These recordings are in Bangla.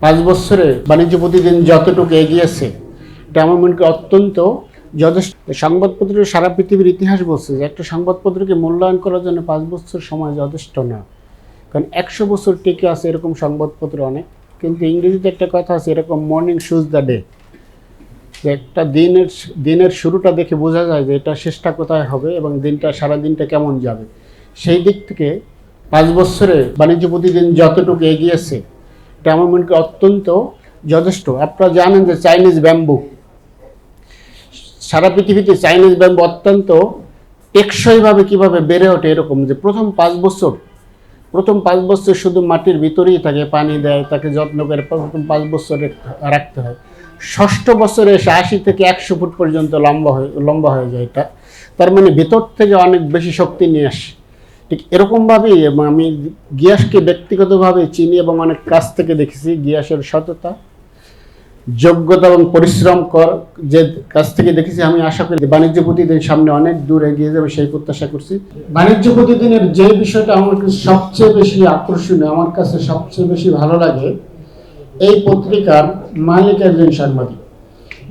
5 বছরে বাণিজ্য প্রতিদিন যতটুকু এগিয়েছে এটা আমার মনে করি অত্যন্ত যথেষ্ট। সংবাদপত্রের সারা পৃথিবীর ইতিহাস বলছে যে একটা সংবাদপত্রকে মূল্যায়ন করার জন্য 5 বছর সময় যথেষ্ট না, কারণ 100 বছর টিকে আছে এরকম সংবাদপত্র অনেক। কিন্তু ইংরেজিতে একটা কথা আছে, এরকম মর্নিং শুজ দ্য ডে, যে একটা দিনের শুরুটা দেখে বোঝা যায় যে এটা শেষটা কোথায় হবে এবং সারা দিনটা কেমন যাবে। সেই দিক থেকে 5 বছরে বাণিজ্য প্রতিদিন যতটুকু এগিয়েছে এটা আমার মনে করি অত্যন্ত যথেষ্ট। আপনারা জানেন যে চাইনিজ ব্যাম্বু, সারা পৃথিবীতে চাইনিজ ব্যাম্বু অত্যন্ত টেকসইভাবে কীভাবে বেড়ে ওঠে, এরকম যে প্রথম 5 বছর শুধু মাটির ভিতরেই থাকে, পানি দেয়, তাকে যত্ন করে প্রথম 5 বছরে রাখতে হয়। 6ষ্ঠ বছরে এসে 80 থেকে 100 ফুট পর্যন্ত লম্বা হয়ে যায়। এটা তার মানে ভিতর থেকে অনেক বেশি শক্তি নিয়ে আসে। ঠিক এরকমভাবেই আমি গিয়াসকে ব্যক্তিগতভাবে চিনি এবং অনেক কাছ থেকে দেখেছি। গিয়াসের সততা, যোগ্যতা এবং পরিশ্রম যে কাছ থেকে দেখেছি। আমি আশা করি বাণিজ্য প্রতিদিন সামনে অনেক দূর এগিয়ে যাবে, সেই প্রত্যাশা করছি। বাণিজ্য প্রতিদিনের যে বিষয়টা আমার কাছে সবচেয়ে বেশি আকর্ষণীয়, আমার কাছে সবচেয়ে বেশি ভালো লাগে, এই পত্রিকার মালিক একজন সাংবাদিক।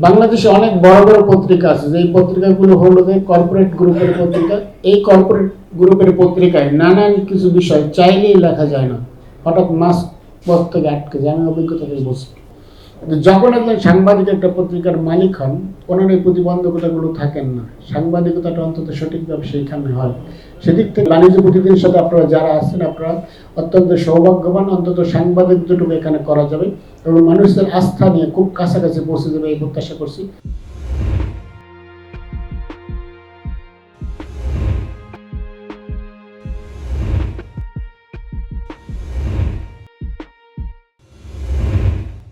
বাংলাদেশে অনেক বড় বড় পত্রিকা আছে, যে পত্রিকাগুলো হলো যে কর্পোরেট গ্রুপের পত্রিকা। এই কর্পোরেট গ্রুপের পত্রিকায় নানান কিছু বিষয় চাইলেই লেখা যায় না, হঠাৎ মাস পথ থেকে আটকে যায়। আমি অভিজ্ঞতা থেকে বলছি, যখন একজন সাংবাদিক একটা পত্রিকার মালিক হন, ওনার এই প্রতিবন্ধকতাগুলো থাকেন না। সাংবাদিকতাটা অন্তত সঠিকভাবে সেইখানে হয়। সেদিক থেকে বাণিজ্য প্রতিদিনের সাথে আপনারা যারা আছেন, আপনারা অত্যন্ত সৌভাগ্যবান। অন্তত সাংবাদিক দুটোকে এখানে করা যাবে এবং মানুষের আস্থা নিয়ে খুব কাছাকাছি পৌঁছে যাবে, এই প্রত্যাশা করছি।